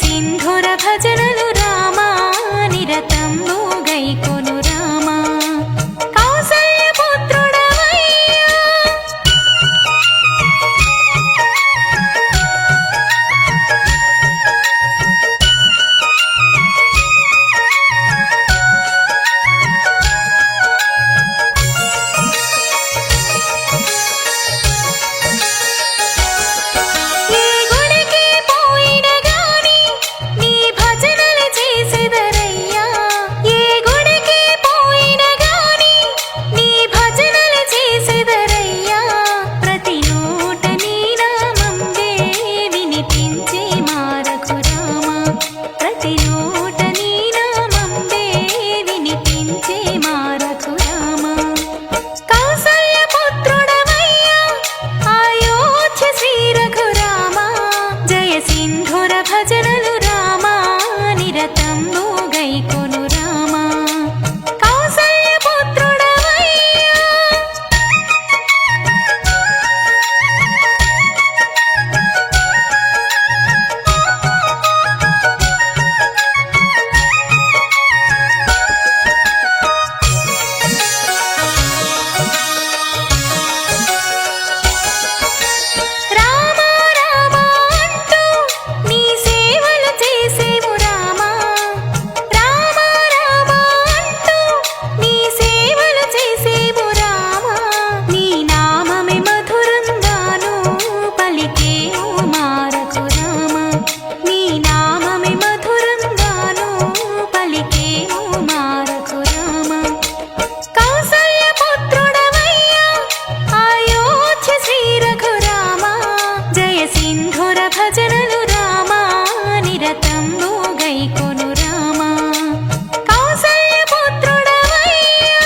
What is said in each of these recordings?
సింధుర భజనలు రామా నిరతంబు గైకొను రామా కౌసల్య పుత్రుడవయ్యా భజనలు రామా నిరతంబు గైకొను రామా కౌసల్య పుత్రుడవయ్యా భజనలు రామా నిరతంబు గైకొను రామా కౌసల్య పుత్రుడవయ్యా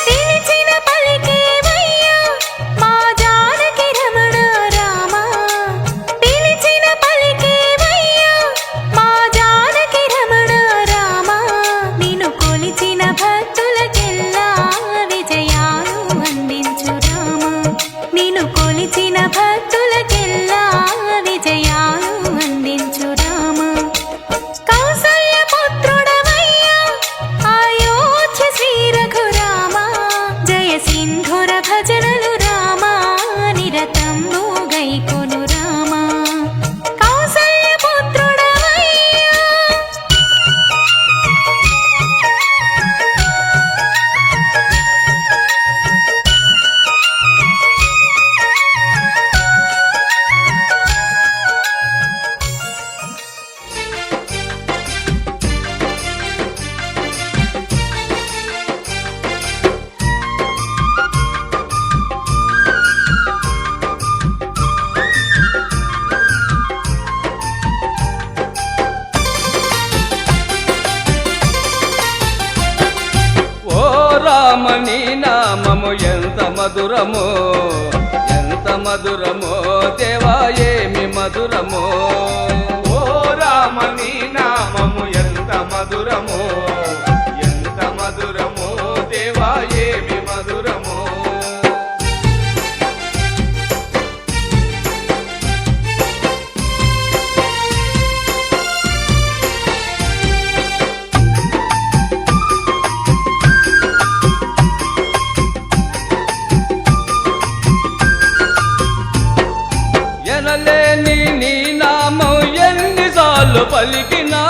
పిలిచిన పలికేవయ్యా మా జానకి రమణ రామా పిలిచిన పలికేవయ్యా మా జానకి రమణ రామా నిన్ను కొలిచిన భక్తులకెల్లా విజయాలు అందించు రామా నిన్ను కొలిచిన భక్తులకెల్లా విజయాలు అందించు రామా కౌసల్య పుత్రుడవయ్యా అయోధ్య శ్రీ రఘురామా జయ సింధుర భజనలు రామా నిరతంబు గైకొను రామా కౌసల్య పుత్రుడవయ్యా నీ నామము ఎంత మధురమో దేవా ఏమి మధురమో ఓ రామ నీ నామము ఎంత మధురమో దేవా ఏమి మధురమో ఎనలేని నీ నామం ఎన్నిసార్లు పలికినా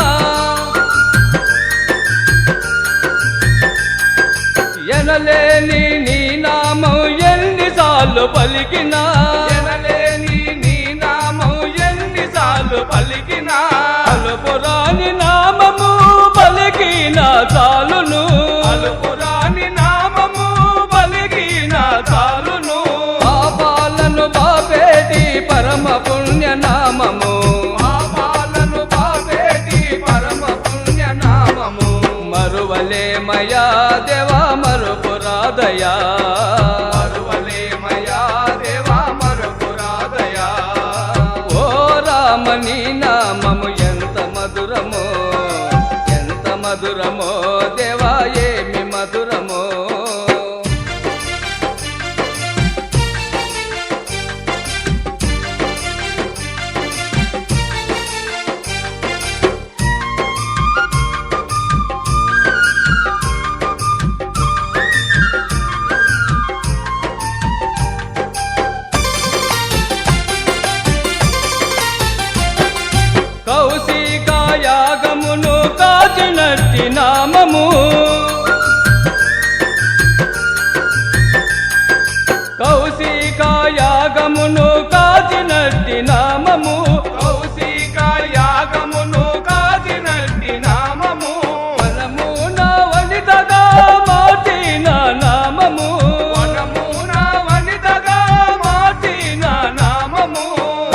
ఎనలేని నీ నామం ఎన్నిసార్లు పలికినా ఎనలేని నీ నామం ఎన్నిసార్లు పలికినా అలుపురాని నామము పలికిన చాలును అలుపురాని నామము పలికిన చాలును పాపాలను బాపేటి పరమ పుణ్య నామము పాపాలను బాపేటి పరమ పుణ్య నామము మరువలేమయా దేవా మరుపురాదయా మరువలేమయా దేవా మరుపురాదయా ఓ రామ నీ నామము ఎంత మధురమో మధురమో దేవా ఏమి మధురమో. కౌశికాయాగమును కాచినట్టి నామము, కౌశికాయాగమును కాచినట్టి నామము, కౌశికాయాగమును కాచినట్టి నామము, వనమున వనితగా మార్చిన నామము, వనమున వనితగా మార్చిన నామము,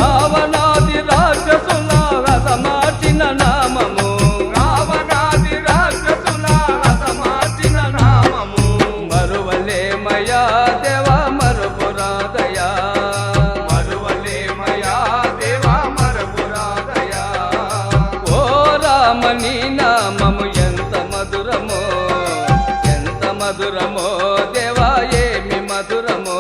రావణాది రాక్షసుల రసమార్చిన నామము, రావణాది రాక్షసుల రసమార్చిన నామము, మరువలేమయా దేవా మరుపురాదయా, మరువలేమయా దేవా మరపురాదయా. ఓ రామని నామము ఎంత మధురమో, ఎంత మధురమో దేవా ఏమి మధురమో.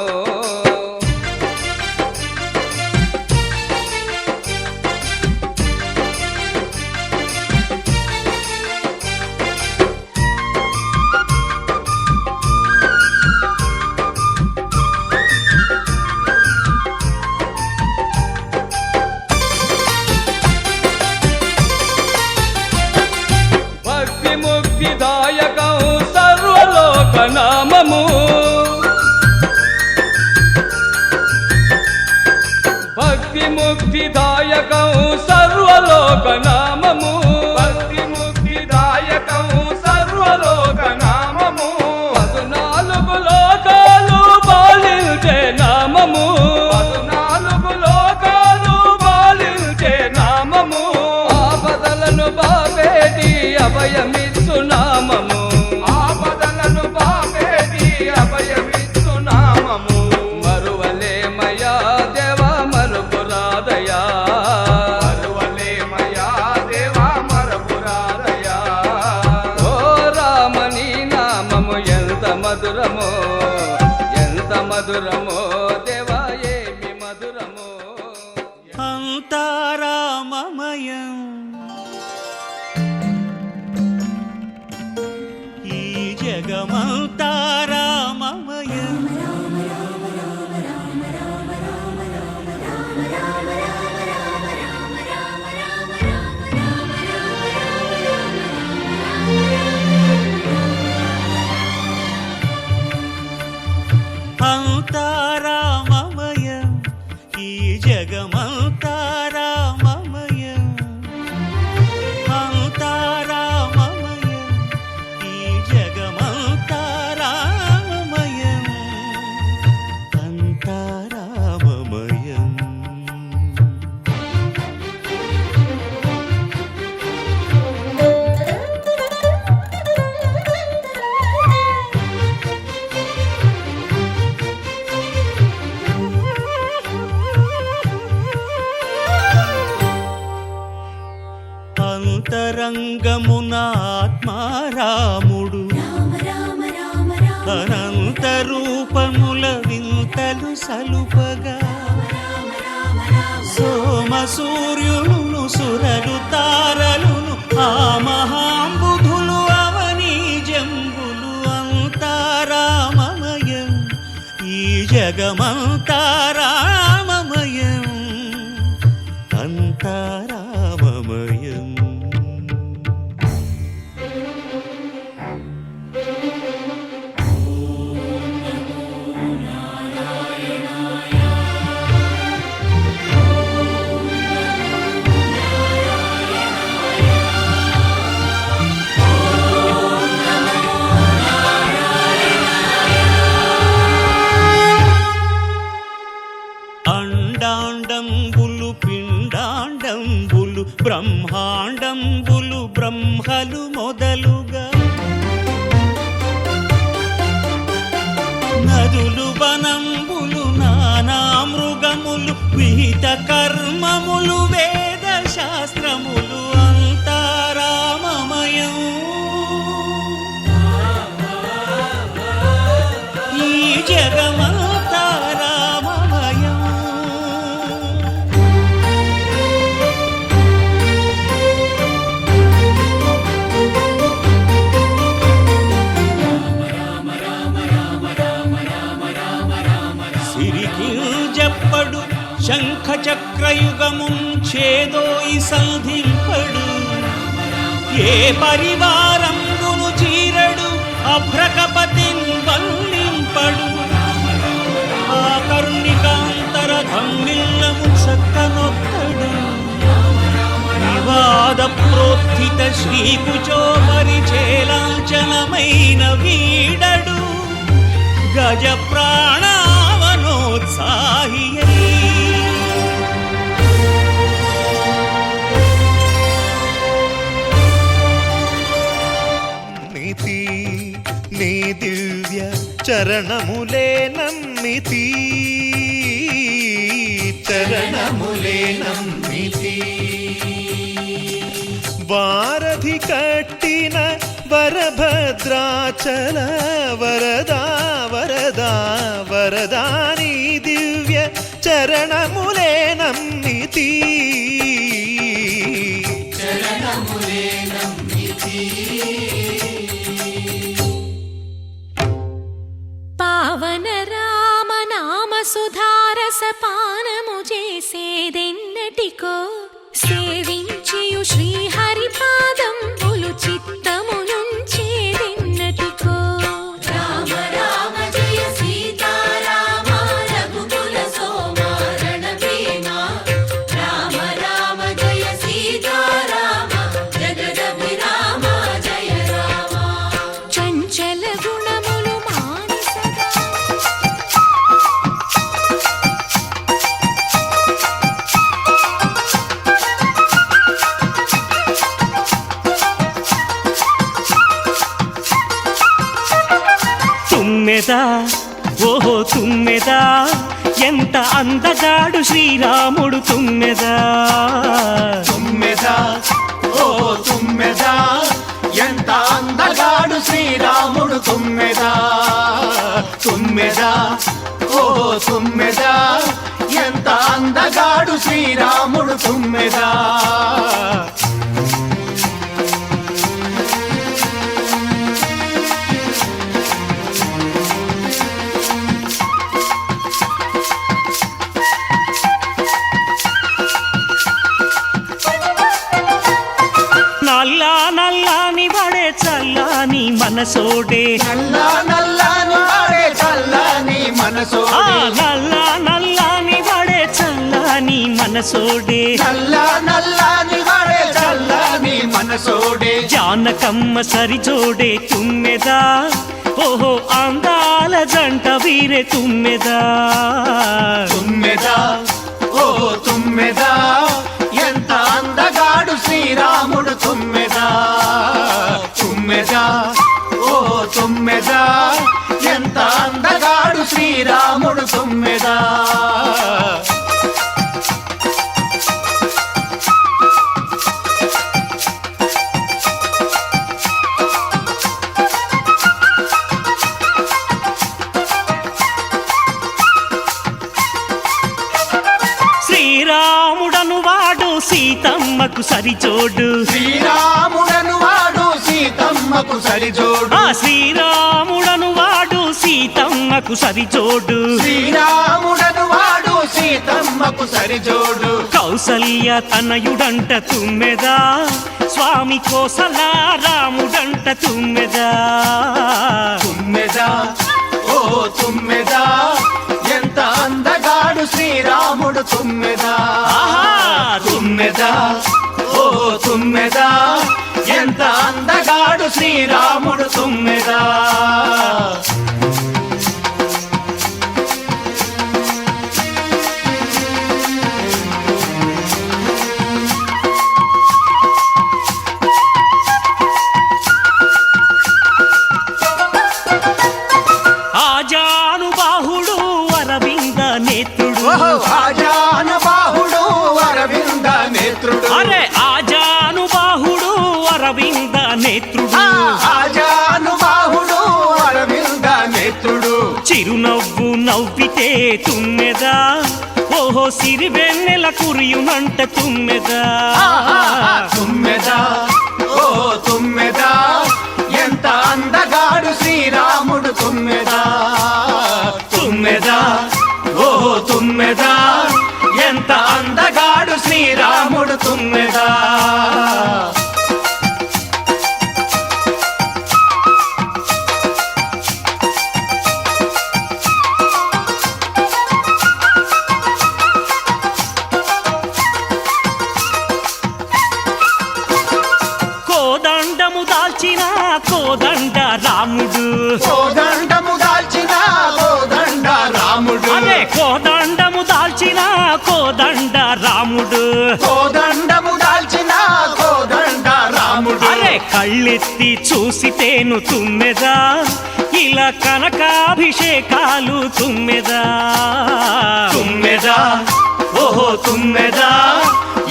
భక్తి ముక్తిదాయకం సర్వలోక నామము, భక్తి ముక్తిదాయకం సర్వలోక నామము, భక్తి ముక్తిదాయకం సర్వలోక నామము, 14 లోకాలు పాలించే నామము, 14 లోకాలు పాలించే నామము, ఆపదలను బాపేటి అభయమిచ్చు నామము, ఆపదలను బాపేటి అభయమిచ్చు నామము, మరువలేమయా దేవా మరుపురాదయా, మరువలేమయా దేవా మరపురాదయా. ఓ రామని నామము ఎంత మధురమో, ఎంత మధురమో దేవా ఏమి మధురమో. అంతారామమయం ఈ జగమంతారామమయం అంతారామమయం ఈ జగమంతారామమయం అంతారామమయం ఈ జగమంతారామమయం అంతారామమయం. అంతరంగమున ఆత్మారాముడు అనంత రూపముల వింతలు సలుపగా సోమ సూర్యులను సురలు తారలును ఆ మహాంబుధులు అవనీ జంబులు అంతారామమయం ఈ జగమంతారామమయం అంతారామమయం. అండాండంబులు పిండాండంబులు బ్రహ్మాండంబులు బ్రహ్మలు మొదలుగా నదులు వనంబులు నానా మృగములు విహిత కర్మములు వేద శాస్త్రములు అంతారామమయం శంఖ చక్రయుగముంచేదోయి సంధింపడు ఏ పరివారంగును చీరడు అభ్రకపతిన్ వల్లింపడు ఆ కరుణికాంతర ధమ్మిల్లము చక్కనొక్కడు వివాద ప్రోత్థిత శ్రీకుచో పరిచేలాంచనమైన వీడడు గజ ప్రాణావనోత్సాహియై నమ్మితి నీ దివ్య చరణములే నమ్మితి చరణములే నమ్మితి వారధి కట్టిన వరభద్రాచల వరదా వరదా వరదా నీ దివ్య చరణములే నమ్మితి చరణములే నమ్మితి పావన రామ నామ సుధారస పానము చేసేదెన్నటికో సేవించియు శ్రీహరి పాదంబులు చిత్తమునుంచేదెన్నటికో రామ రామ జయ సీతారామ రఘుకుల సోమ రణభీమ రామ రామ జయ సీతారామ జగదభిరామ జయ రామ చంచల గుణములు మానసగా తుమ్మెదా ఓహో తుమ్మెదా ఎంత అందగాడు శ్రీరాముడు తుమ్మెదా తుమ్మెదా ఓ తుమ్మెదా ఎంత అందగాడు శ్రీరాముడు తుమ్మెదా తుమ్మెదా ఓ తుమ్మెదా ఎంత అందగాడు శ్రీరాముడు తుమ్మెదా నల్లా నల్లాని వాడే చల్లాని మనసోడే నల్లా నల్లాని వాడే చల్లని మనసోడే ఆ నల్లా నల్లాని వాడే చల్లాని మనసోడే నల్లా నల్లాని వాడే చల్లని మనసోడే జానకమ్మ సరిజోడే తుమ్మెదా ఓహో అందాల జంట వీరే తుమ్మెదా తుమ్మెదా ఓ తుమ్మెదా ఎంత అందగాడు శ్రీరాముడు తుమ్మెదా తుమ్మెదా ఓ తుమ్మెదా ఎంత అందగాడు శ్రీరాముడు తుమ్మెదా శ్రీరాముడను వాడు సీతమ్మకు సరిచోడు శ్రీరాముడను వాడు సీతమ్మకు సరిజోడు ఆ శ్రీరాముడను వాడు సీతమ్మకు సరిచోడు శ్రీరాముడను వాడు సీతమ్మకు సరిజోడు కౌసల్య తనయుడంట తుమ్మెదా స్వామి కోసల రాముడంట తుమ్మెదా తుమ్మెదా ఓ తుమ్మెదా ఎంత అందగాడు శ్రీరాముడు తుమ్మెదా ఆహా! తుమ్మెదా ఓ తుమ్మెదా ఎంత అందగాడు శ్రీరాముడు తుమ్మెదా ఆజానుబాహుడు అరవింద నేత్రుడు ఆజానుబాహుడు అరవింద నేత్రుడు అరే ఆజానుబాహుడు అరవింద నేత్రుడు ఆజానుబాహుడు అరవింద నేత్రుడు చిరునవ్వు నవ్వితే తుమ్మెదా ఓహో సిరివెన్నెల కురియునంట తుమ్మెదా తుమ్మెదా ఓ తుమ్మెదా ఎంత అందగాడు శ్రీరాముడు తుమ్మెదా తుమ్మెదా ఓ తుమ్మెదా దాల్చిన కోదండ రాముడు కోదండము దాల్చిన కోదండ రాముడు అదే కోదండము దాల్చిన కోదండ రాముడు కోదండము దాల్చిన కోదండ రాముడు అరే కళ్ళెత్తి చూసితేను తుమ్మెదా ఇలా కనకాభిషేకాలు తుమ్మెదా తుమ్మెదా ఓహో తుమ్మెదా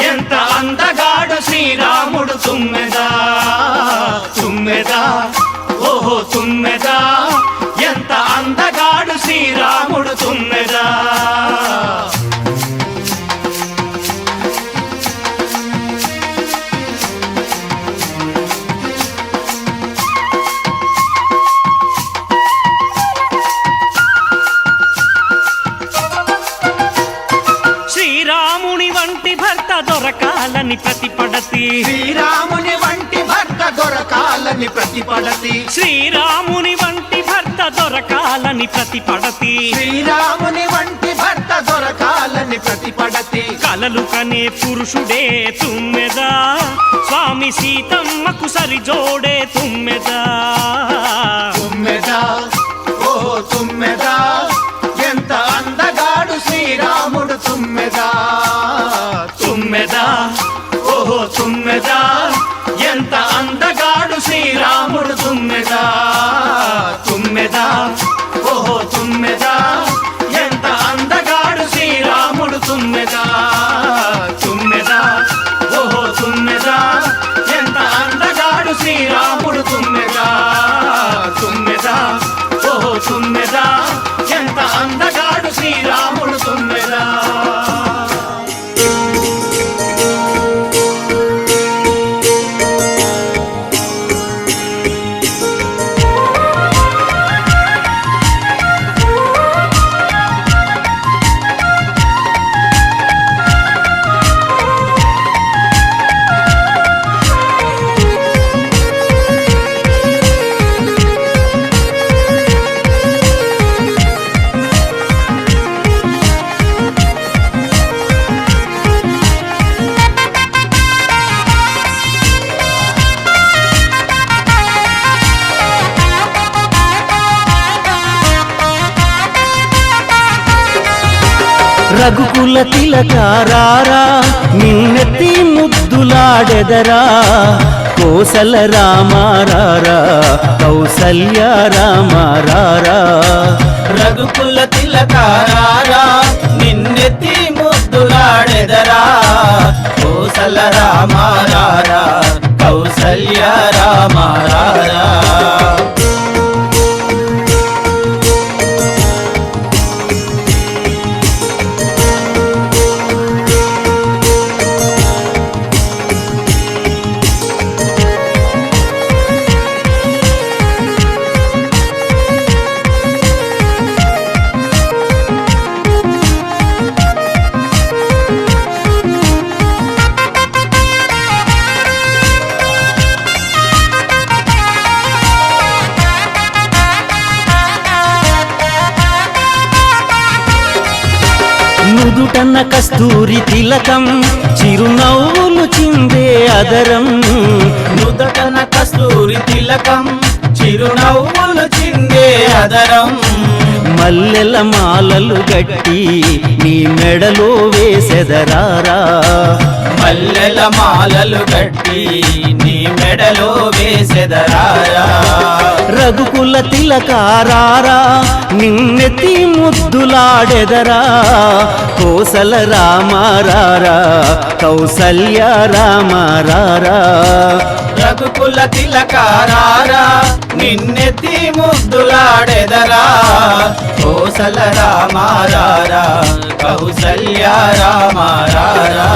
ఎంత అందగాడు శ్రీరాముడు తుమ్మెదా తుమ్మెదా ఓహో తుమ్మెదా ఎంత అందగాడు శ్రీరాముడు తుమ్మెదా శ్రీరాముని వంటి భర్త దొరకాలని ప్రతిపడతి శ్రీరాముని వంటి భర్త దొరకాలని ప్రతిపడతి శ్రీరాముని వంటి భర్త దొరకాలని ప్రతిపడతి శ్రీరాముని వంటి భర్త దొరకాలని ప్రతిపడతి కలలు కనే పురుషుడే తుమ్మెదా స్వామి సీతమ్మకు సరిజోడే తుమ్మెదా తుమ్మెదా ఓ తుమ్మెదా ఎంత అందగాడు శ్రీరాముడు తుమ్మెదా తుమ్మెదా ఓహో తుమ్మెదా ఎంత అందగాడు శ్రీరాముడు తుమ్మెదా తుమ్మెదా ఓహో తుమ్మెదా ఎంత అందగాడు శ్రీరాముడు తుమ్మెదా తుమ్మెదా ఓహో తుమ్మెదా ఎంత అందగాడు శ్రీరాముడు తుమ్మెదా తుమ్మెదా ఓహో తుమ్మెదా ఎంత అందగాడు శ్రీరాముడు తుమ్మెదా రఘుకుల తిలకారారా నిన్నెత్తి ముద్దులాడెదరా కోసల రామారారా కౌసల్య రామారారా రఘుకుల తిలకారారా నిన్నెత్తి ముద్దులాడెదరా కోసల రామారారా కౌసల్య రామారారా నుదుటన్న కస్తూరి తిలకం చిరునవ్వులు చిందే అదరం నుదటన కస్తూరి తిలకం చిరునవ్వులు చిందే అదరం మల్లెల మాలలు గట్టి నీ మెడలో వేసెదరారా మల్లెల మాలలు గట్టి నీ మెడలో వేసెదరారా రఘుకుల తిలకారారా నిన్నెత్తి ముద్దులాడెదరా కోసల రామారారా కౌసల్య రామారారా రఘుకుల తిలకారారా నిన్నెత్తి ముద్దులాడెదరా కోసల రామారారా కౌసల్య రామారారా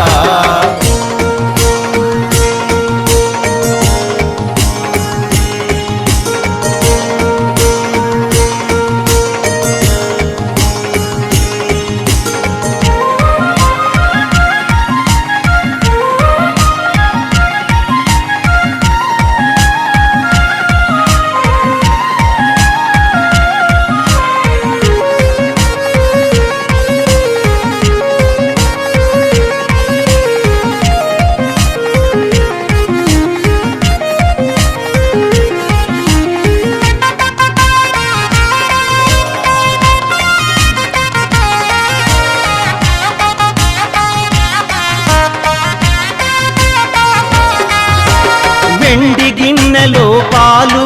పాలు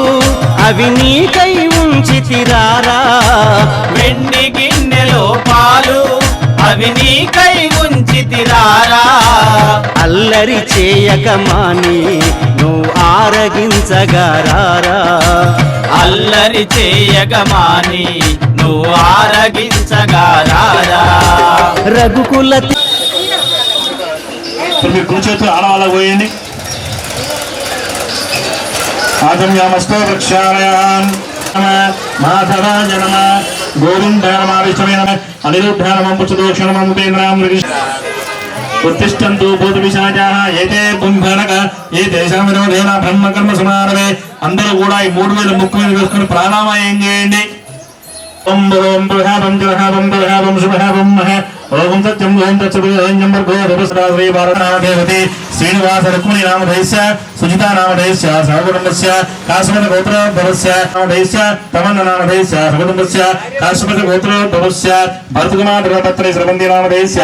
అవి నీకై ఉంచితిరారా వెండి గిన్నెలో పాలు అవి నీకై ఉంచితిరారా అల్లరి చేయక మాని నువ్వు ఆరగించగారారా అల్లరి చేయగమాని నువ్వు ఆరగించగారారా రఘుకుల ఇప్పుడు మీ కుడి చేతులు ఆడవాళ్ళ పోయండి. ఆగమ్యామస్తో వృక్షాలయాన్ మాధవాయ నమ గోవిందాయ నమ విష్ణవే నమ అనిరుద్ధాయ నమ పుచ్చదోక్ష నమ ఉపేంద్రాం ఉత్తిష్టంతు భూతపిశాచాః ఏతే కుంభనక ఏ దేశం విరోధేన బ్రహ్మకర్మ సమారవే. అందరూ కూడా ఈ 3000 ముక్కు మీద వేసుకుని ప్రాణాయామం చేయండి. ఓం ఓం ప్రహావం జరహావం ప్రహావం శుభహావం మహ ఓం సత్యం ఓం తత్సవియం భర్గో దేవశ్రీ భారతనామదేవతి శ్రీనివాస రుక్మిణీ నామధేయస్య సుజితా నామధేయస్య సహకుటుంబస్య కాశ్మీర గోత్రోద్భవస్య నామధేయస్య తమన్న నామధేయస్య సహకుటుంబస్య కాశ్మీర గోత్రోద్భవస్య భరతకుమార్ ధర్మపత్రి శ్రవంతి నామధేయస్య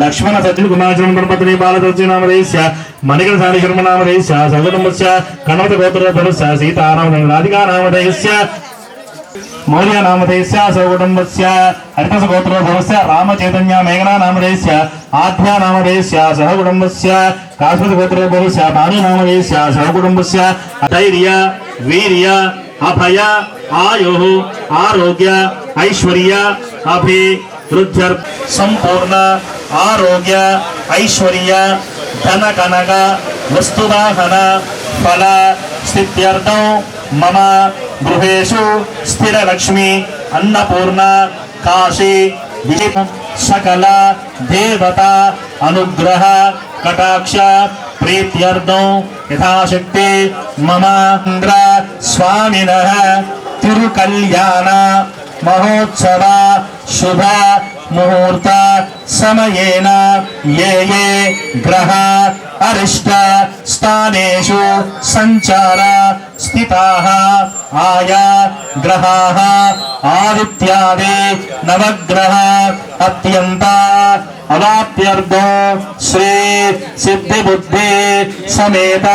లక్ష్మణ సజ్జన కుమార్ ధర్మపత్రి బాలదర్శి నామధేయస్య మణికర సాని శర్మ నామధేయస్య సహకుటుంబస్య కణవత గోత్రోద్భవస్య సీతారామ రాధికా నామధేయస్య మౌర్య నామధేయస్య సహకుటుంబస్య హరితస గోత్రోద్భవస్య రామచైతన్య మేఘనా నామధేయస్య ఆధ్యా నామధేయస్య సహకుటుంబస్య కాశ్మీర గోత్రోద్భవస్య భాను నామధేయస్య సహకుటుంబస్య ధైర్య వీర్య అభయ ఆయు ఆరోగ్య ఐశ్వర్య అభివృద్ధ్యర్ సంపూర్ణ ఆరోగ్య ఐశ్వర్య ధన కనక వస్తువాహన ఫల స్థిత్యర్థం మమ గృహేషు స్థిరలక్ష్మి అన్నపూర్ణ కాశీ విజయ సకల దేవత అనుగ్రహ కటాక్ష ప్రీత్యర్థం యథాశక్తి మమ ఇంద్ర స్వామినః తిరుకల్యాణ మహోత్సవ శుభ ముహూర్త సమయేన ఏ ఏ గ్రహ అరిష్ట స్థానేషు సంచార స్థితాః ఆయా గ్రహాః ఆదిత్యాది నవగ్రహ అత్యంత అవాప్త్యర్థం శ్రీ సిద్ధి బుద్ధి సమేత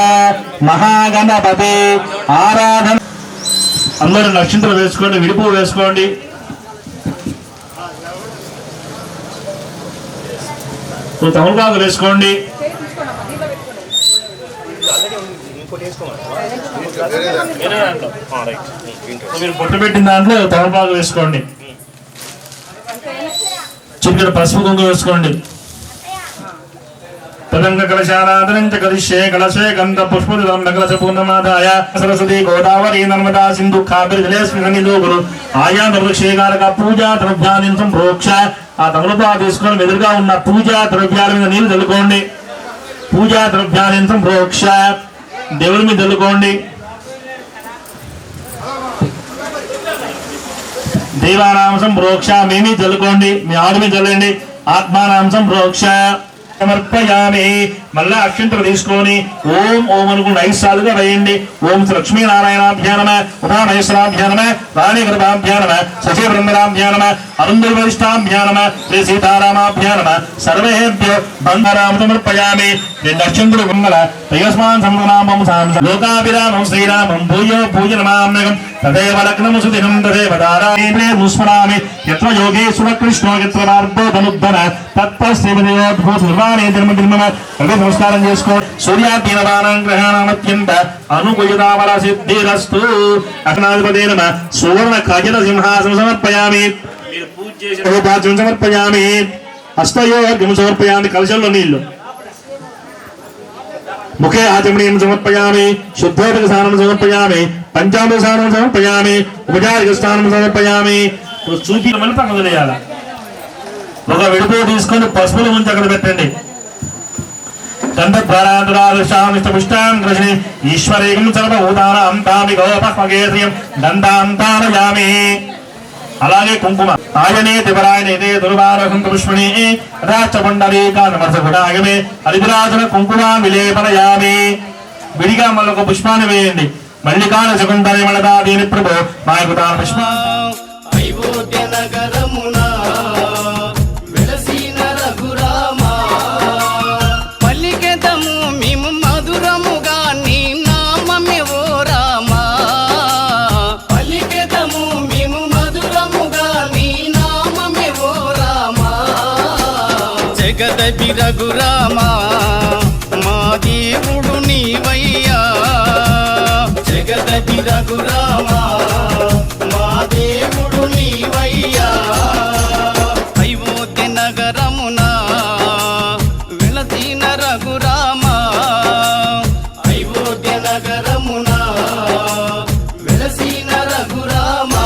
మహాగణపతి ఆరాధన. అందరూ నక్షత్రం వేసుకోండి, విడుపు వేసుకోండి. తమలపాకు వేసుకోండి. మీరు బొట్టు పెట్టిన దాంట్లో తమలపాకు వేసుకోండి. చిటికెడు పసుపు కుంకుమ వేసుకోండి. తదంగ కలశారాధనం చ కరిష్యే కలశే గంధ పుష్పదం నకలశ పూర్ణమాదాయ సరస్వతి గోదావరి నర్మదా సింధు కావేరి జలేస్మిన్ సన్నిధో గురు ఆయా నవృక్షేకారక పూజా ద్రవ్యాన్ని సంప్రోక్ష. ఆ తమలపాకు తీసుకొని ఎదురుగా ఉన్న పూజా ద్రవ్యాల మీద నీళ్లు చల్లుకోండి. పూజా ద్రవ్యాన్ని సంప్రోక్ష దేవుడి మీద చల్లుకోండి. దేవానాం సంప్రోక్ష మేమీ చల్లుకోండి, మీ ఆడు మీద చల్లండి. ఆత్మానాం సంప్రోక్ష సమర్పయామి. మళ్ళా అక్షంతలు తీసుకొని ఓం ఓం అనుకుని 5 సార్లుగా వేయండి. ఓం శ్రీ లక్ష్మీనారాయణాభ్యా నమః, ఉమామహేశ్వరాభ్యా నమః, రాణీగర్భాభ్యా నమః, శశివృందరాభ్యా నమః, అరుంధవరిష్టాభ్యా నమః, శ్రీ సీతారామాభ్యా నమః. సర్వేభ్యో బంగారాం సమర్పయామి. 2 అక్షంతులు మంగళ తయస్మాన్ సంవనామం సాంస లోకాభిరామం శ్రీరామం భూయో భూయ నమామ్యహం. తదేవ లగ్నం సుదినం తదేవ తారామే ముస్మరామి. యత్ర యోగేశ్వర కృష్ణో యత్ర మార్గో ధనుద్ధర తత్ర శ్రీమదేవోద్భూత నిర్వాణే జన్మదిర్మమ. నమస్కారం చేసుకో. సూర్యాదీనవానాం గ్రహాణామత్యంత అనుకూలతావర సిద్ధిరస్తు. అగ్నాధిపతే నమః. సువర్ణ ఖజిత సింహాసనం సమర్పయామి. మీరు పూజ చేసిన పాత్రం సమర్పయామి. హస్తయోర్ఘ్యం సమర్పయామి. కలశంలో నీళ్లు. ముఖే ఆచమనీయం సమర్పయామి. శుద్ధోదక స్నానం సమర్పయామి. పంచామృత స్నానం సమర్పయామి. ఉపచారిక స్నానం సమర్పయామి. చూపి మళ్ళీ పక్కన వదిలేయాలి. ఒక విడుపు తీసుకొని పసుపులు ముంచి అక్కడ పెట్టండి. దండద్వారాంతరాదృష్టామిష్టపుష్టాం కృష్ణి ఈశ్వరేకం సర్వభూతానాం తామి గోపస్మగేశ్రియం దండాంతారయామి. అలాగే కుంకుమ ఆయనే దివరాయనే దుర్వారహం పుష్పణి రాచమండలీకానమర్సగుణాగమే హరివిరాజన కుంకుమ విలేపనయామి. విడిగా మళ్ళీ ఒక పుష్పాన్ని వేయండి. మల్లికాన శకుంతలి మళదా దీని ప్రభు మాయకుతాన పుష్ప. అయోధ్య నగరమున వెలసిన రఘురామా పలికెదము మేము మధురముగా నీ నామమే ఓ రామా. జగదపి రఘురామా మా దేవుడు నీవయ్యా జగదపి రఘురామా మా దేవుడు నీవయ్యా అయోధ్య నగరమున వెలసిన రఘురామా అయోధ్య నగరమున వెలసిన రఘురామా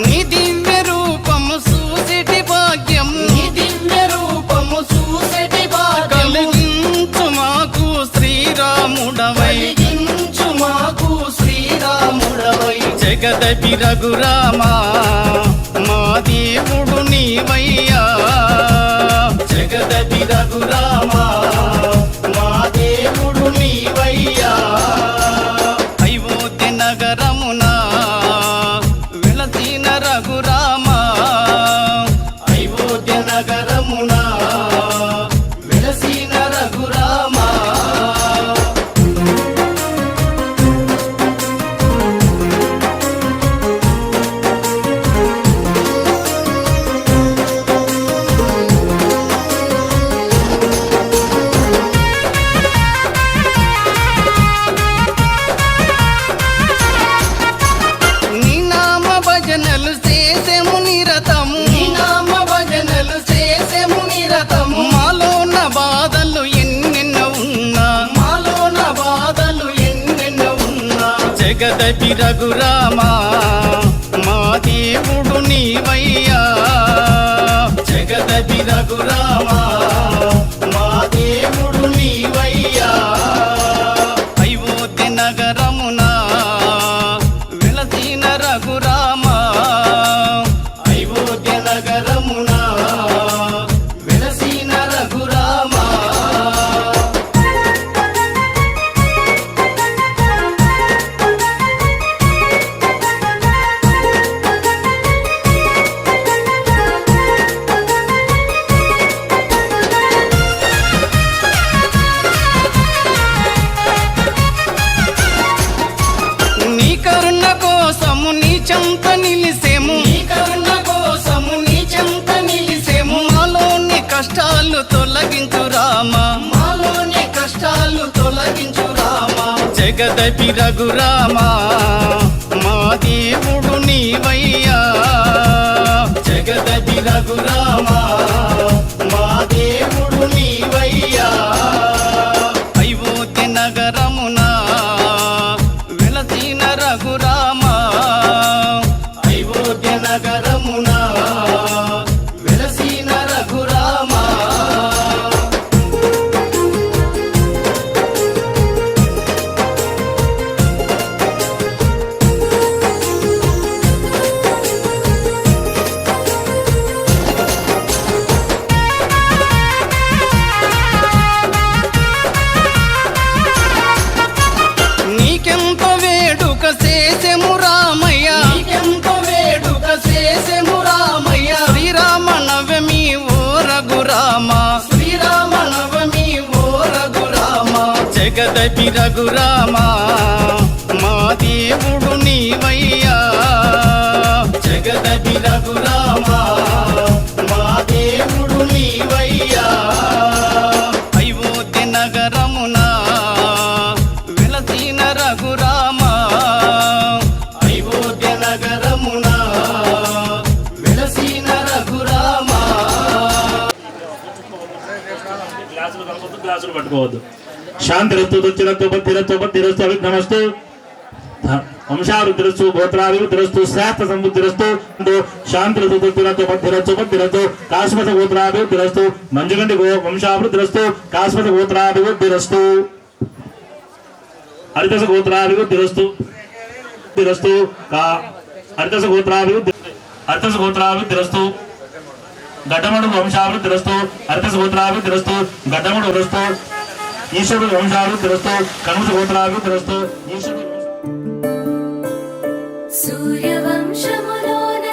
నీ దివ్య రూపము చూసేటి భాగ్యం నీ దివ్య రూపము చూసేటి భాగ్యం కలిగించు మాకు శ్రీరాముడవై కలిగించు మాకు శ్రీరాముడవై జగదపి రఘురామా మా దేవుడు నీవయ్యా జగదపి రఘురామా మా దేవుడు నీవయ్యా అయోధ్య నగరమున వెలసిన రఘురామా అయోధ్య నగరమున వెలసిన రఘురామా నీ నామ భజనలు చేసేము నిరతము నీ నామ భజనలు చేసేము నిరతము మాలోన బాధలు ఎన్నెన్నో ఉన్నా మాలోన బాధలు ఎన్నెన్నో ఉన్నా జగదపి రఘురామా మా దేవుడు నీవయ్యా జగదపి రఘురామా మా దేవుడు నీవయ్యా అయోధ్య నగరమున వెలసిన రఘురామా అయోధ్య నగరమున వెలసిన రఘురామా నీ కరుణ కోసము నీ చెంత నిలిసేము నీ కరుణ కోసము నీ చెంత నిలిసేము మాలోని కష్టాలు తొలగించు రామా మాలోని కష్టాలు తొలగించు రామా జగదపి రఘురామా మా దేవుడు నీవయ్యా జగదపి రఘురామా మా దేవుడు నీవయ్యా అయోధ్య నగరమున వెలసిన రఘురామా అయోధ్య నగరమున వెలసిన రఘురామా నీకెంతో వేడుక చేసెము రామయ్య నీకెంతో వేడుక చేసెము రామయ్య శ్రీరామ నవమి ఓ రఘురామ శ్రీరామ నవమి ఓ రఘురామ జగదపి రఘురామా మా దేవుడు నీవయ్యా జగదపి రఘురామా మా దేవుడు నీవయ్యా అయోధ్య నగరమున వెలసిన రఘురామా అయోధ్య నగరమున వెలసిన రఘురామా గ్లాసులు పట్టుకోవద్దు. శాంతిరస్తు దుచ్చిరస్తు బుద్ధిరస్తు బుద్ధిరస్తు అవిఘ్నమస్తు వంశావృద్ధిరస్తు గోత్రాభివృద్ధిరస్తు శాస్త్ర సంబుద్ధిరస్తు శాంతిరస్తు దుచ్చిరస్తు బుద్ధిరస్తు బుద్ధిరస్తు కాశ్మత గోత్రాభివృద్ధిరస్తు మంజుగండి వంశావృద్ధిరస్తు కాశ్మత గోత్రాభివృద్ధిరస్తు హరితస గోత్రాభివృద్ధిరస్తు హరితస గోత్రాభివృద్ధిరస్తు గడ్డమడు వంశాభివృద్ధిరస్తు హరితస గోత్రాభివృద్ధిరస్తు గడ్డమడు వరస్తు ఈశ్వరుడు వంశాభివృద్ధిరస్తు కనుమస గోత్రాభివృద్ధిరస్తు ఈశ్వరుడు సూర్యవంశములోన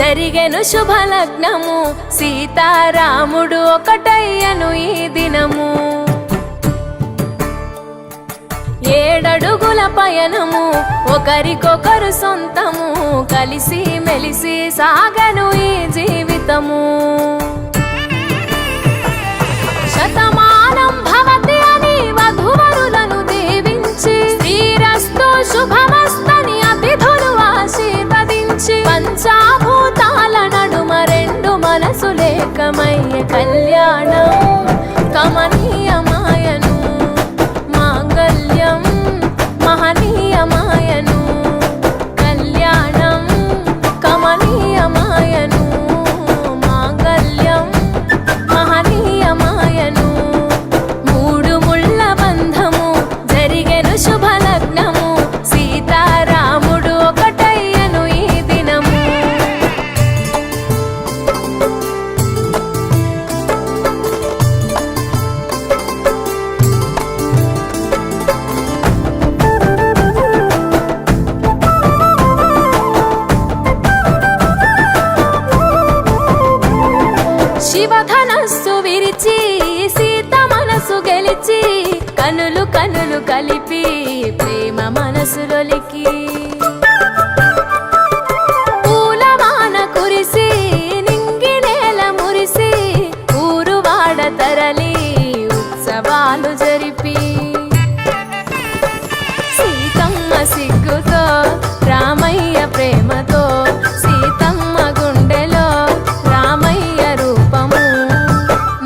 జరిగెను శుభలగ్నము సీతారాముడు ఒకటయ్యను ఈ దినము 7 అడుగుల పయనము ఒకరికొకరు సొంతము కలిసి మెలిసి సాగను ఈ జీవితము శతమానం భవతి అని వధువరులను దీవించి శ్రీరస్తు శుభమస్తని అతిథులు ఆశీర్వదించి పంచాభూతాల నడుమ 2 మనసులేకమయ్య కళ్యాణం కమనీయమాయను మాంగళ్యం మహనీయమాయను కళ్యాణం కమనీయమాయను మాంగళ్యం మహనీయమాయను 3 ముళ్ళ బంధము జరిగెను శుభలగ్నము సీతారాముడు ఒకటయ్యను ఈ దినము శివధనస్సు విరిచి సీత మనసు గెలిచి కనులు కనులు కలిపి ప్రేమ మనసులొలికి పూలవాన కురిసి నింగి నేల మురిసి ఊరువాడ తరలి ఉత్సవాలు జరిపి సీతమ్మ సిగ్గుతో రామయ్య ప్రేమతో సీతమ్మ గుండెలో రామయ్య రూపము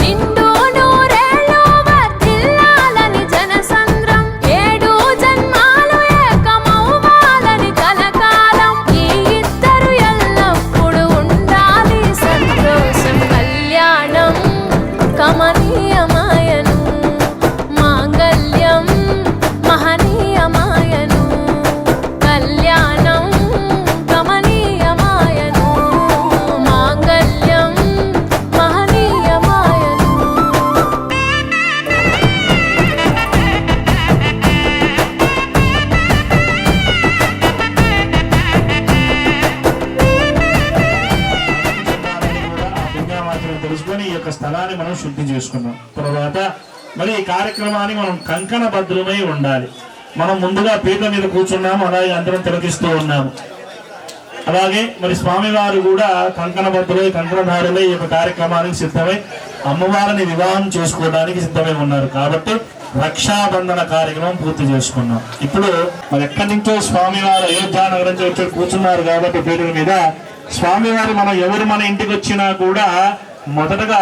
నిండు నూరేళ్ళు వర్ధిల్లాలని జనసంద్రం 7 జన్మాలు ఏకమవ్వాలని కలకాలం ఈ ఇద్దరు ఎల్లప్పుడూ ఉండాలి సంతోషం కళ్యాణం కమనీయమాయను మాంగళ్యం మహనీయమాయను కళ్యాణం కమనీయమాయను మాంగళ్యం మహనీయమాయను పుణ్యమాచరణ తెలుసుకొని ఈ యొక్క స్థలాన్ని మనం శుద్ధి చేసుకున్నాం. తర్వాత మరి ఈ కార్యక్రమాన్ని మనం కంకణ భద్రమై ఉండాలి. మనం ముందుగా పీట మీద కూర్చున్నాము, అలాగే అందరం తిలకిస్తూ ఉన్నాము. అలాగే మరి స్వామివారు కూడా కంకణ భద్రులై కంకణధారులై ఈ యొక్క కార్యక్రమానికి సిద్ధమై అమ్మవారిని వివాహం చేసుకోవడానికి సిద్ధమై ఉన్నారు. కాబట్టి రక్షాబంధన కార్యక్రమం పూర్తి చేసుకున్నాం. ఇప్పుడు మరి ఎక్కడి నుంచో స్వామివారు అయోధ్య నగరం నుంచి వచ్చి కూర్చున్నారు కాబట్టి పీఠల మీద స్వామివారు మనం ఎవరు మన ఇంటికి వచ్చినా కూడా మొదటగా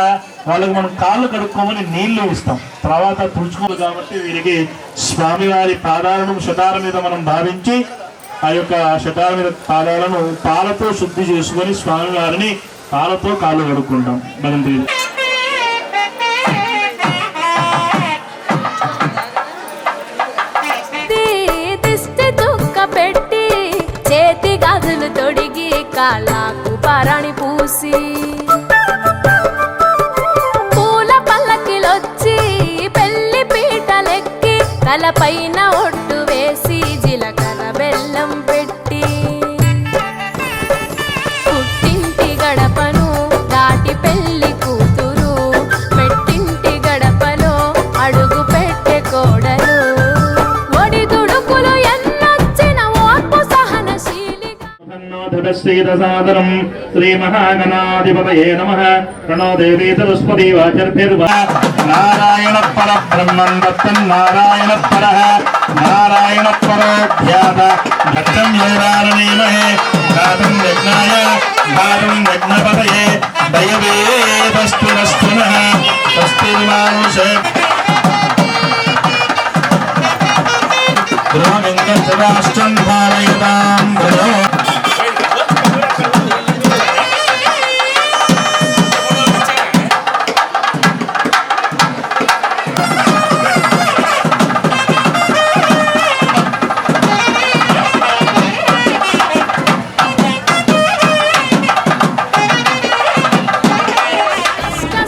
వాళ్ళకి మనం కాళ్ళు కడుక్కోమని నీళ్లు ఇస్తాం, తర్వాత తుడుచుకోవాలి. కాబట్టి వీరికి స్వామివారి పాదాలను శతాల మీద మనం భావించి ఆ యొక్క శతాల మీద పాదాలను పాలతో శుద్ధి చేసుకొని స్వామివారిని పాలతో కాళ్ళు కడుక్కుంటాం. భగవంతుడి దిష్టి తుక్క పెట్టి చేతి గాజులు తొడిగి కాళ్ళకు పారాణి పూసి పూల పల్లకిలొచ్చి పెళ్లి పీటలెక్కి తలపైన ఒట్టు వేసి జీలకర్ర బెల్లం పెట్టి పుట్టింటి గడపను దాటి పెళ్లి కూతురు పెట్టింటి గడపలో అడుగు పెట్టే కోడలు ఒడిదుడుకులు ఎన్నొచ్చిన ఓర్పు సహనశీలిగా సాదరం శ్రీ మహాగణాధిపతయే నమః. ప్రణో దేవీ సరస్వతీ వాచర్భిర్వా. నారాయణ పరబ్రహ్మం దత్తం నారాయణ పరః నారాయణ పరో ధ్యాత దత్తం యోరారణీమహే గాతుం యజ్ఞాయ గాతుం యజ్ఞపతయే దయవేదస్తు నస్తునః స్వస్తిర్మానుషే గృహమింద్రరాష్ట్రం ధారయతాం గృహో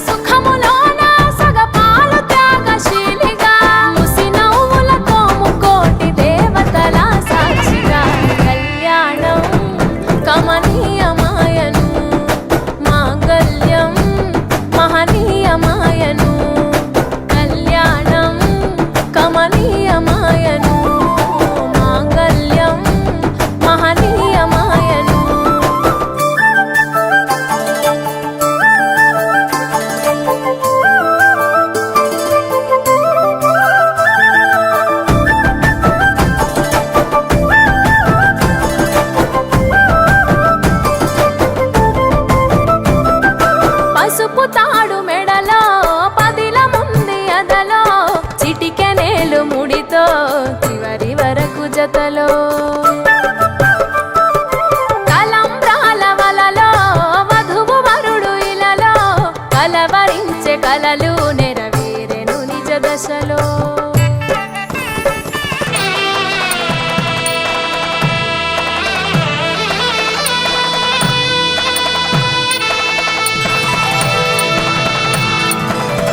సుఖములోన సగపాలు త్యాగశీలిగా ముసి నవ్వులతో ముకోటి దేవతల సాక్షి తాడు మెడలో పదిల ముంది అదలో చిటికెనేలు ముడితో చివరి వరకు జతలో కలంబ్రాల వలలో వధువు వరుడు ఇలలో కలవరించే కలలు నెరవేరెను నిజ దశలో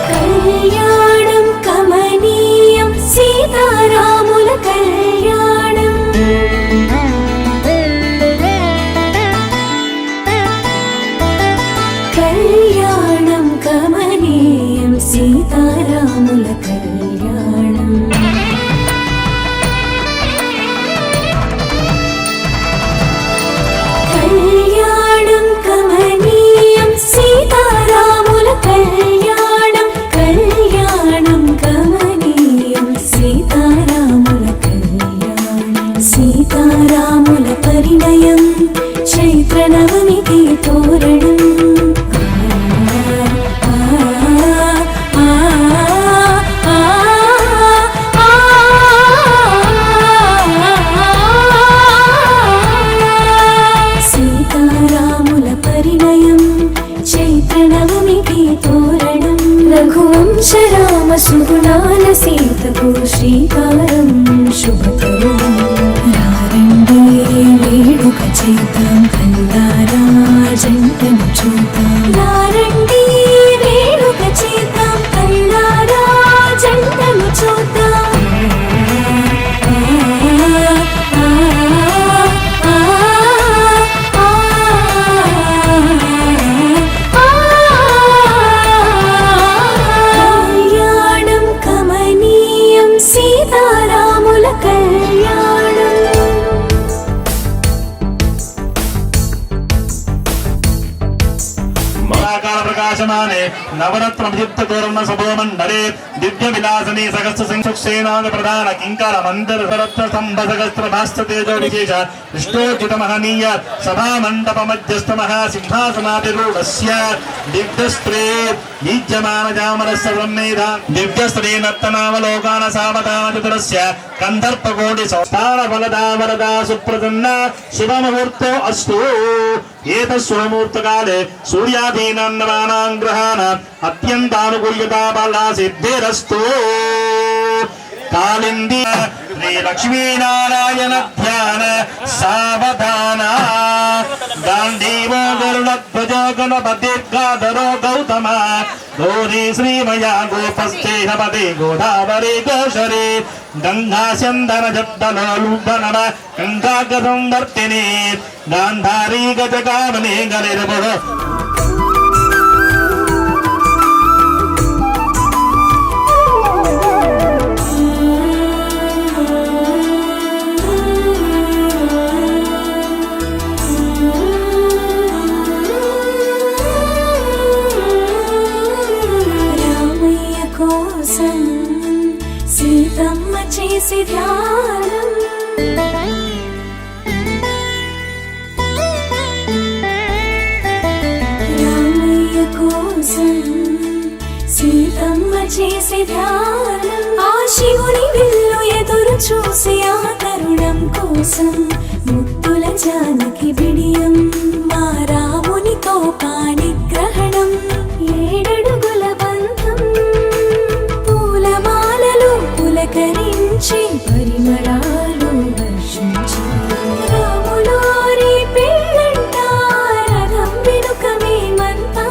కళ్యాణం కమనీయం సీతారాముల కళ్యాణం కళ్యాణం కమనీయం సీతారాముల కళ్యాణం కళ్యాణం కమనీయం సీతారాముల కళ్యాణం కళ్యాణం కమనీయం సీతారాముల కళ్యాణం సీతారాముల పరిణయం చైత్ర నవమికి తోరణం సీతారాముల పరిణయం చైత్ర నవమికి తోరణం రఘువంశరామ సుగుణాల సీతకు శ్రీకారం శుభతరుణం రారండి వేడుక చేద్దాం కల్లారా జంటను చూద్దాం రారండి వేడుక చేద్దాం కల్లారా జంటను చూద్దాం కళ్యాణం కమనీయం సీతారాముల కళ్యాణం మహాకాల ప్రకాశమానే నవరత్న విద్యుక్త తోరణ సభోమండలే దివ్య విలాసనే సహస్ర సంక్షేనాద ప్రధాన కింకర మందిర రత్న స్తంభ సహస్ర భాస్త తేజో విశేష విష్ణోచిత మహనీయ సభా మండప మధ్యస్థ మహాసింహాసనాధిరూఢస్య దివ్యస్త్రే వీజ్యమాన జామరస్య బ్రహ్మేధ దివ్యస్త్రే నర్తనావలోకాన సావధాన చతురస్య కందర్పకోటి సంస్థాన ఫలదా వరదా సుప్రసన్న శుభముహూర్తో అస్తు ఏతస్సుముహూర్తకాలే సూర్యాధీనాన్నవానాం గ్రహాణాం అత్యంతానుకూల్యతా బలా సిద్ధిరస్తు కాళింది శ్రీ లక్ష్మీనారాయణ ధ్యాన సావధాన గాంధీవో గరుడధ్వజో గణపతిర్గాధరో గౌతమ గౌరీ శ్రీమయా గోపస్థేనపతి గోదావరి గోషరి గంగా చందన జప్తలోలుబనమ గంగాగ సంవర్తిని గాంధారీ గజగామని గలిరబుడు రామయ్య కోసం సీతమ్మ చేసి ధ్యానం రామయ్య కోసం సీతమ్మ చేసి ధ్యానం ఆ శివుని విల్లు ఎదురు చూసి ఆ తరుణం కోసం ముత్తుల జానకి బిడియం మా రామునితో పాణిగ్రహణం ఏడడుగుల బంధం పూలమాలలు పులకరించి పరిమళాలు వర్షించి రాములోరి పెళ్ళంట రథం వెనుక మేమంతా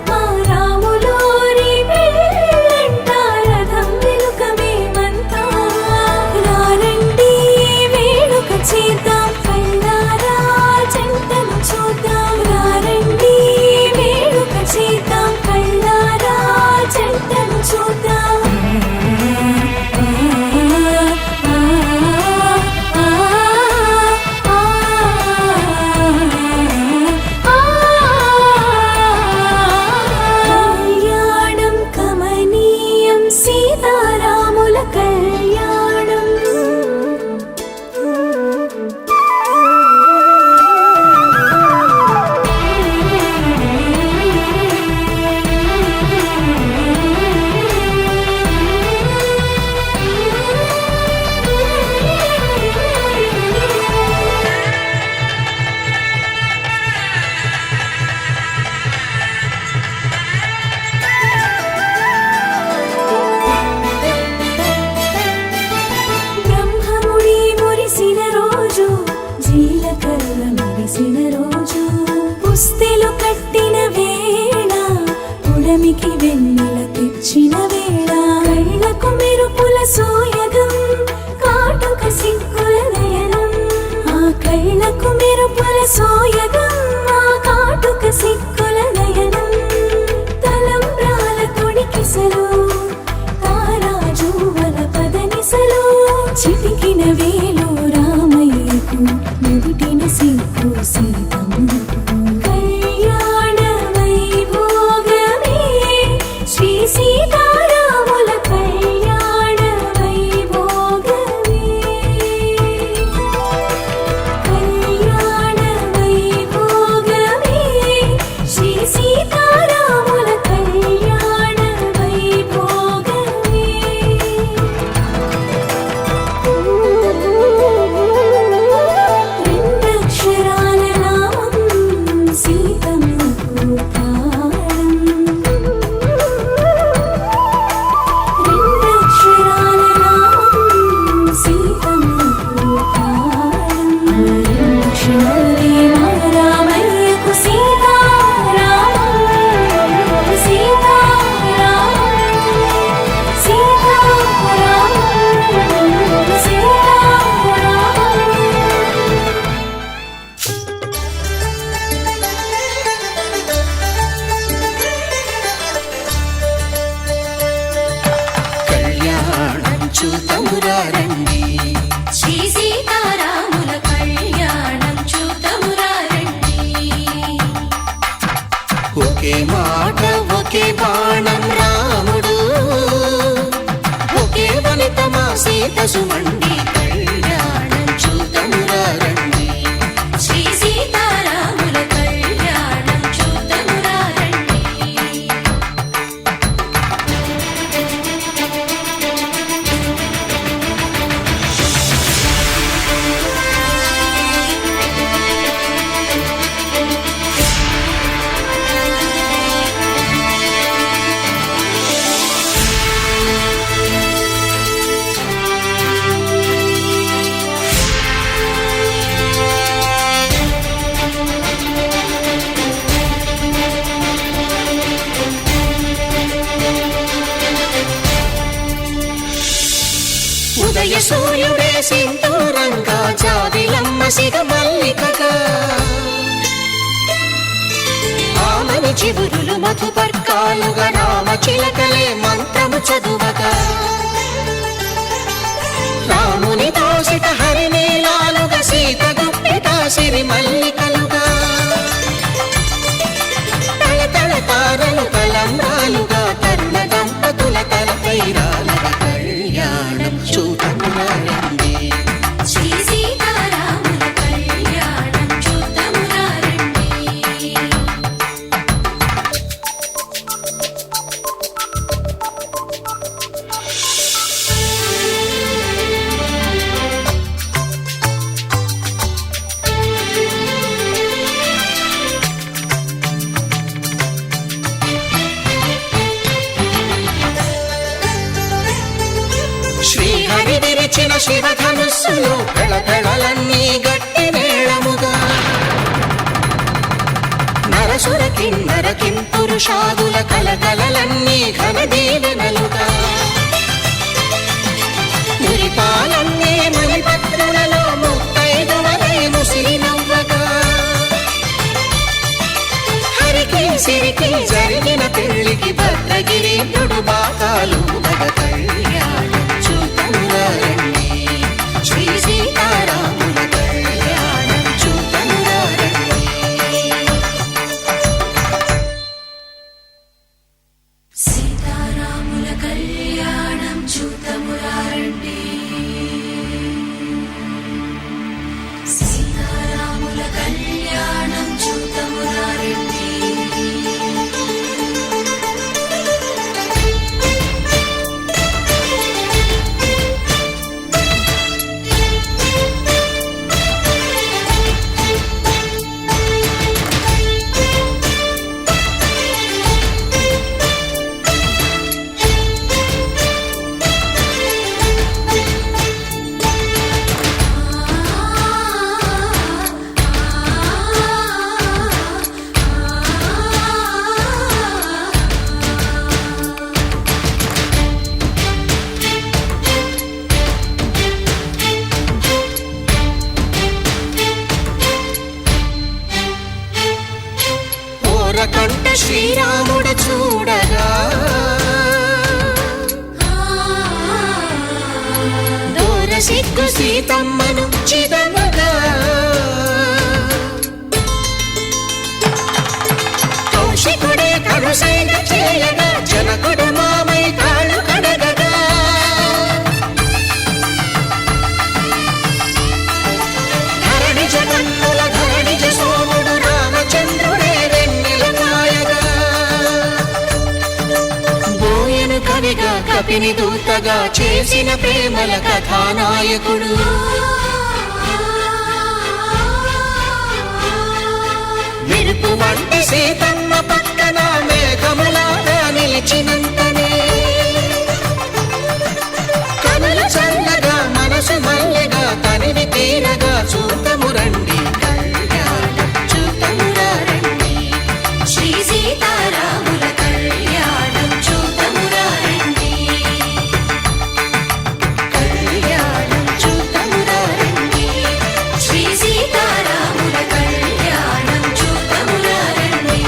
మా రాములోరి పెళ్ళంట రథం వెనుక మేమంతా రారండి వేడుక చేద్దాం కళ్ళారా జంటను చూద్దాం భూమికి వెన్నెల తెచ్చిన వేళ కళ్ళకు మెరుపుల సోయగం కాటుక సిగ్గుల నయనం ఆ కళ్ళకు మెరుపుల సోయగం ఆ కాటుక సిగ్గుల నయనం తలంబ్రాల తొడికిసలు తారాజువల పదనిసలు చిటికిన వేలు రామయ్యకు నుదుటిన సిగ్గు సీతమ్మకు కళ్యాణ వైభోగమే శ్రీ సీతారాముల కళ్యాణ వైభోగమే కళ్యాణ వైభోగమే శ్రీ సీతారాముల కళ్యాణ వైభోగమే రెండక్షరాల నామం సీతమ్మకు తాళం రెండక్షరాల నామం సీతమ్మకు తాళం రెండక్షరాలే మా రామయ్యకు సీతారామం సీతారామం సీతారామం సీతారామం కళ్యాణం చూతమురారండి శ్రీ సీతారాముల కళ్యాణం చూతమురారండి ఒకే మాట ఒకే బాణం రాముడు ఒకే వనిత మా సీత సుమండి కళ్యాణం చూతమురారండి శ్రీ సీతారాముల కళ్యాణం చూతమురారండి ఉదయ సూర్యుడే సింధూరంగా జాబిలమ్మ సిగ మల్లికగా ఆమని చిగురులు మధుపర్కాలుగా రామ చిలకలే మంత్రము చదువగా రాముని దోసిట హరినీలాలుగా సీత గుప్పిట సిరి మల్లికలుగా తళతళ తారలు తలంబ్రాలుగా తరుణ దంపతుల తలపైరాలుగా కళ్యాణం చూతమురారండి శ్రీ సీతారాముల కళ్యాణం చూతమురారండి శ్రీహరి విరిచిన శివధనుస్సులు పెళపెళలన్నీ గట్టి మేళముగా నరసుర కిన్నర కింపురుషాదుల కలకలలన్నీ ఘన దీవెనలుగా మురిపాలన్నీ మణిపత్రులలో ముత్తైదువలై ముసిరి నవ్వగా హరికి సిరికి జరిగిన పెళ్లికి భద్రగిరి బాకాలు కళ్యాణం చూతమురారండి శ్రీ సీతారాముల కళ్యాణం చూతమురారండి సీతారాముల కళ్యాణం చూతమురారండి సీతారాముల కళ్యాణం చూతమురారండి కంట శ్రీరాముడు చూడగా దూర సిగ్గు సీతమ్మను చిదమగా కౌశికుడే కరుసైన చేయగా జనకుడు మామై కాళ్ళు కడగగా ధరణి జగన్నుల ధరణిజ సోముడు రామచంద్రుడే వెన్నెల కాయగా బోయను కవిగా కపిని దూతగా చేసిన ప్రేమల కథానాయకుడు మెరుపు వంటి సీతమ్మ పక్కన మేఘములాగా నిలిచినంతనే కనులు చల్లగా మనసు మల్లెగా తనివి తీరగా చూతము రండి కళ్యాణం చూతమురా రండి శ్రీ సీతారాముల కళ్యాణం చూతమురా రండి కళ్యాణం చూతమురా రండి శ్రీ సీతారాముల కళ్యాణం చూతమురా రండి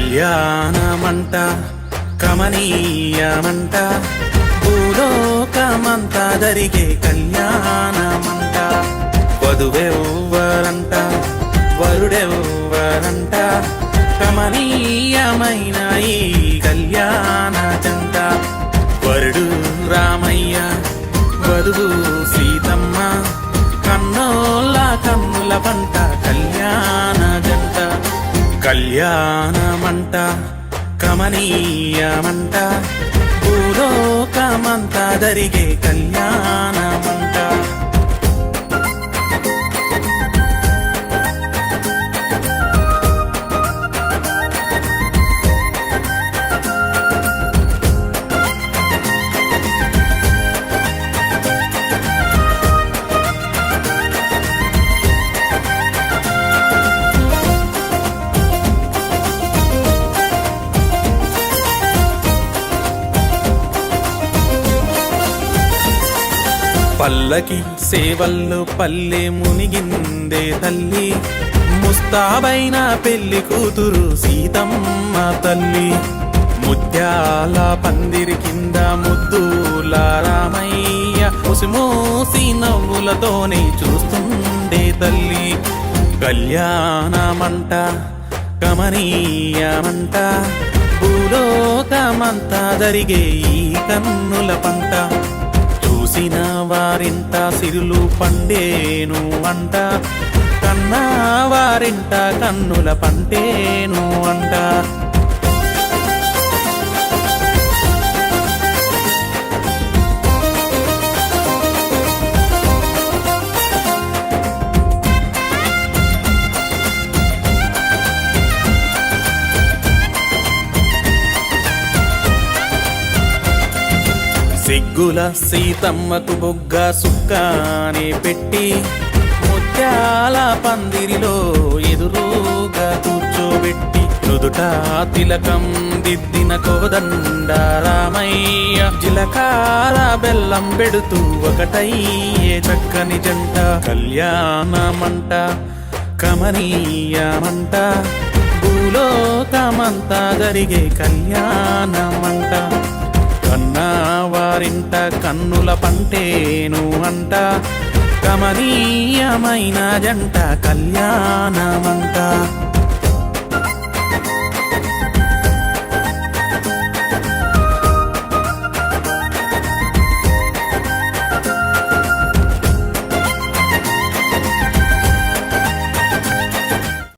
కళ్యాణమంట కమనీయమంట భూలోకమంతా జరిగే కళ్యాణమంట వధువెవ్వరంట వరుడెవ్వరంట కమనీయమైన ఈ కళ్యాణ జంట వరుడు రామయ్య వధువు సీతమ్మ కన్నోళ్ళ కన్నుల పంట కళ్యాణ జంట కళ్యాణమంట కమనీయమంట భూలోకమంతా జరిగే కళ్యాణమంట పల్లకి సేవల్లో పల్లె మునిగిందే తల్లి ముస్తాబైన పెళ్లి కూతురు సీతమ్మ తల్లి ముత్యాల పందిరి కింద ముద్దుల రామయ్య ముసిమూసి నవ్వులతోనే చూస్తుండే తల్లి కళ్యాణమంట కమనీయమంట భూలోకమంతా జరిగే ఈ కన్నుల పంట చూసిన వారింట సిరులు పండేను అంట కన్నా వారింట కన్నుల పంటేను అంట సిగ్గుల సీతమ్మకు బొగ్గ సుక్కానే పెట్టి ముత్యాల పందిరిలో ఎదురుగా కూర్చోబెట్టి నుదుట తిలకం దిద్దిన కోదండ రామయ్య జిలకార బెల్లం పెడుతూ ఒకటయ్యే చక్కని జంట కళ్యాణమంట కమనీయమంట భూలోకమంతా జరిగే కళ్యాణమంట కన్నా వారింట కన్నుల పంటేను అంట కమనీయమైన జంట కళ్యాణమంట